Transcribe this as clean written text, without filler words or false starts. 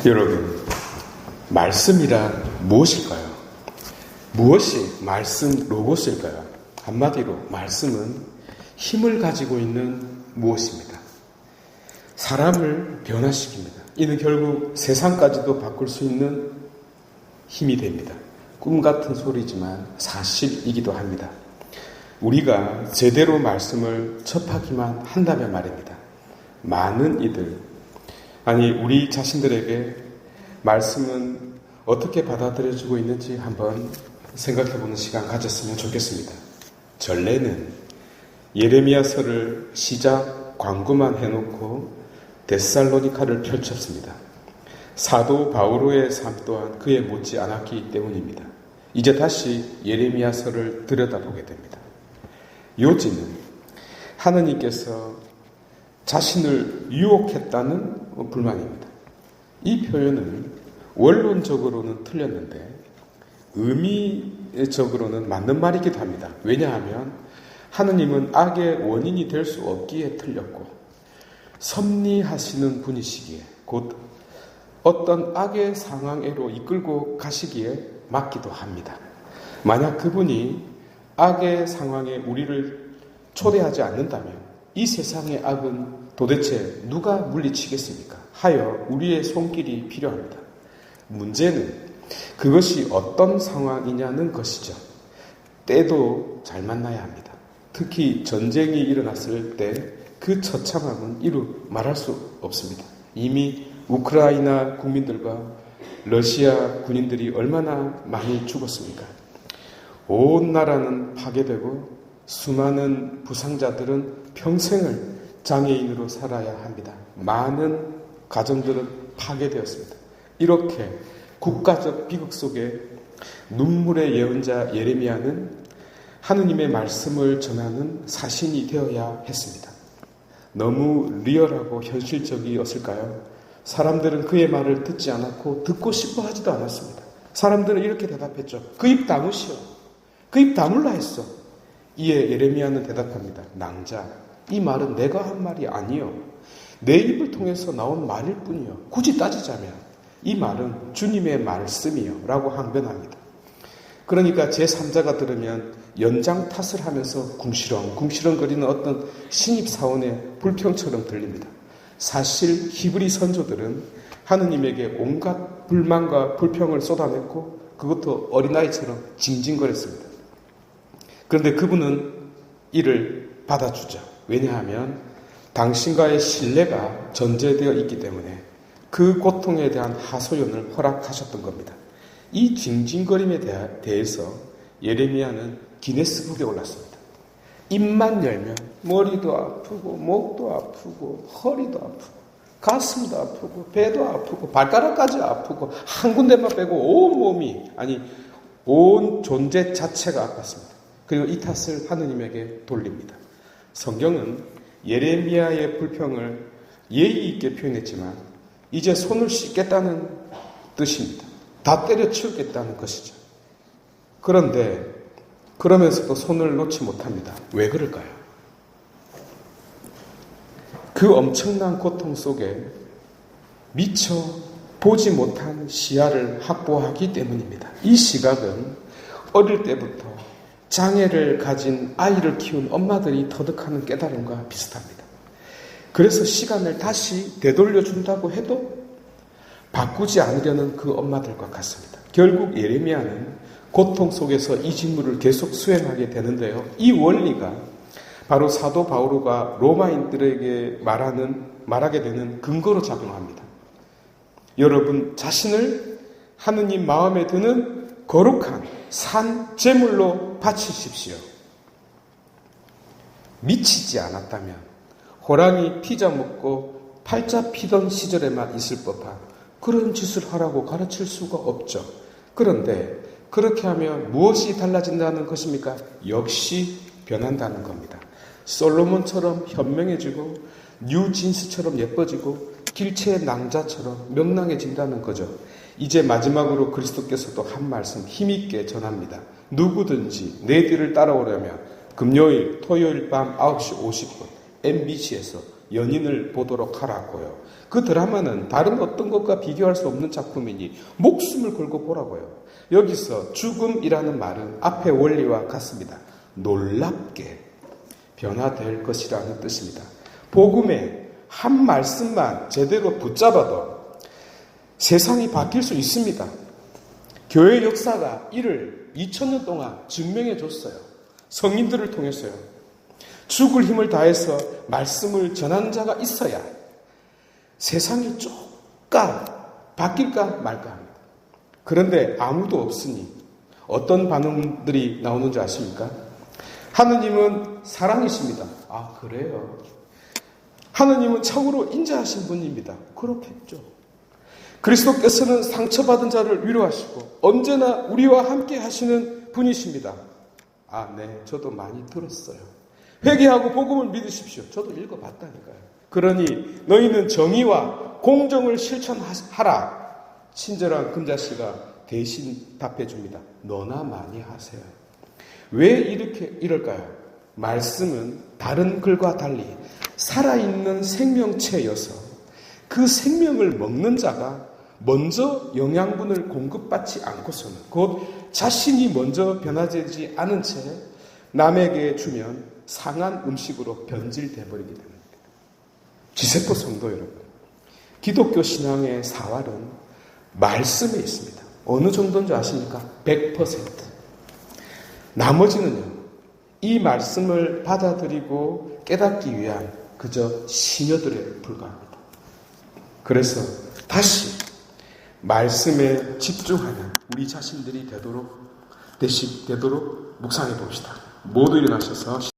여러분, 말씀이란 무엇일까요? 무엇이 말씀 로고스일까요? 한마디로 말씀은 힘을 가지고 있는 무엇입니다. 사람을 변화시킵니다. 이는 결국 세상까지도 바꿀 수 있는 힘이 됩니다. 꿈 같은 소리지만 사실이기도 합니다. 우리가 제대로 말씀을 접하기만 한다면 말입니다. 많은 이들, 우리 자신들에게 말씀은 어떻게 받아들여지고 있는지 한번 생각해보는 시간 가졌으면 좋겠습니다. 전례는 예레미야서를 시작 광고만 해놓고 데살로니카를 펼쳤습니다. 사도 바오로의 삶 또한 그에 못지 않았기 때문입니다. 이제 다시 예레미야서를 들여다보게 됩니다. 요지는 하느님께서 자신을 유혹했다는 불만입니다. 이 표현은 원론적으로는 틀렸는데 의미적으로는 맞는 말이기도 합니다. 왜냐하면 하느님은 악의 원인이 될 수 없기에 틀렸고 섭리하시는 분이시기에 곧 어떤 악의 상황으로 이끌고 가시기에 맞기도 합니다. 만약 그분이 악의 상황에 우리를 초대하지 않는다면 이 세상의 악은 도대체 누가 물리치겠습니까? 하여 우리의 손길이 필요합니다. 문제는 그것이 어떤 상황이냐는 것이죠. 때도 잘 만나야 합니다. 특히 전쟁이 일어났을 때 그 처참함은 이루 말할 수 없습니다. 이미 우크라이나 국민들과 러시아 군인들이 얼마나 많이 죽었습니까? 온 나라는 파괴되고 수많은 부상자들은 평생을 장애인으로 살아야 합니다. 많은 가정들은 파괴되었습니다. 이렇게 국가적 비극 속에 눈물의 예언자 예레미야는 하느님의 말씀을 전하는 사신이 되어야 했습니다. 너무 리얼하고 현실적이었을까요? 사람들은 그의 말을 듣지 않았고 듣고 싶어 하지도 않았습니다. 사람들은 이렇게 대답했죠. 그 입 다무시오. 그 입 다물라 했어. 이에 예레미야는 대답합니다. 낭자, 이 말은 내가 한 말이 아니요. 내 입을 통해서 나온 말일 뿐이요. 굳이 따지자면 이 말은 주님의 말씀이요. 라고 항변합니다. 그러니까 제3자가 들으면 연장 탓을 하면서 궁시렁거리는 어떤 신입사원의 불평처럼 들립니다. 사실 히브리 선조들은 하느님에게 온갖 불만과 불평을 쏟아냈고 그것도 어린아이처럼 징징거렸습니다. 그런데 그분은 이를 받아주죠. 왜냐하면 당신과의 신뢰가 전제되어 있기 때문에 그 고통에 대한 하소연을 허락하셨던 겁니다. 이 징징거림에 대해서 예레미야는 기네스북에 올랐습니다. 입만 열면 머리도 아프고 목도 아프고 허리도 아프고 가슴도 아프고 배도 아프고 발가락까지 아프고 한 군데만 빼고 온 몸이 온 존재 자체가 아팠습니다. 그리고 이 탓을 하느님에게 돌립니다. 성경은 예레미야의 불평을 예의 있게 표현했지만 이제 손을 씻겠다는 뜻입니다. 다 때려치우겠다는 것이죠. 그런데 그러면서도 손을 놓지 못합니다. 왜 그럴까요? 그 엄청난 고통 속에 미처 보지 못한 시야를 확보하기 때문입니다. 이 시각은 어릴 때부터 장애를 가진 아이를 키운 엄마들이 터득하는 깨달음과 비슷합니다. 그래서 시간을 다시 되돌려준다고 해도 바꾸지 않으려는 그 엄마들과 같습니다. 결국 예레미야는 고통 속에서 이 직무를 계속 수행하게 되는데요. 이 원리가 바로 사도 바오로가 로마인들에게 말하게 되는 근거로 작용합니다. 여러분 자신을 하느님 마음에 드는 거룩한 산 제물로 바치십시오. 미치지 않았다면 호랑이 피자 먹고 팔자 피던 시절에만 있을 법한 그런 짓을 하라고 가르칠 수가 없죠. 그런데 그렇게 하면 무엇이 달라진다는 것입니까? 역시 변한다는 겁니다. 솔로몬처럼 현명해지고 뉴진스처럼 예뻐지고 길체의 낭자처럼 명랑해진다는 거죠. 이제 마지막으로 그리스도께서도 한 말씀 힘있게 전합니다. 누구든지 내 뒤를 따라오려면 금요일, 토요일 밤 9시 50분 MBC에서 연인을 보도록 하라고요. 그 드라마는 다른 어떤 것과 비교할 수 없는 작품이니 목숨을 걸고 보라고요. 여기서 죽음이라는 말은 앞의 원리와 같습니다. 놀랍게 변화될 것이라는 뜻입니다. 복음의 한 말씀만 제대로 붙잡아도 세상이 바뀔 수 있습니다. 교회 역사가 이를 2000년 동안 증명해 줬어요. 성인들을 통해서요. 죽을 힘을 다해서 말씀을 전하는 자가 있어야 세상이 쪼까 바뀔까 말까 합니다. 그런데 아무도 없으니 어떤 반응들이 나오는지 아십니까? 하느님은 사랑이십니다. 아, 그래요? 하느님은 참으로 인자하신 분입니다. 그렇겠죠. 그리스도께서는 상처받은 자를 위로하시고 언제나 우리와 함께 하시는 분이십니다. 아, 네, 저도 많이 들었어요. 회개하고 복음을 믿으십시오. 저도 읽어봤다니까요. 그러니 너희는 정의와 공정을 실천하라. 친절한 금자씨가 대신 답해줍니다. 너나 많이 하세요. 왜 이럴까요? 말씀은 다른 글과 달리 살아있는 생명체여서 그 생명을 먹는 자가 먼저 영양분을 공급받지 않고서는 곧 자신이 먼저 변화되지 않은 채 남에게 주면 상한 음식으로 변질돼 버리게 됩니다. 지세포 성도 여러분, 기독교 신앙의 사활은 말씀에 있습니다. 어느 정도인지 아십니까? 100%. 나머지는요, 이 말씀을 받아들이고 깨닫기 위한 그저 시녀들에 불과합니다. 그래서 다시 말씀에 집중하는 우리 자신들이 되도록 묵상해 봅시다. 모두 일어나셔서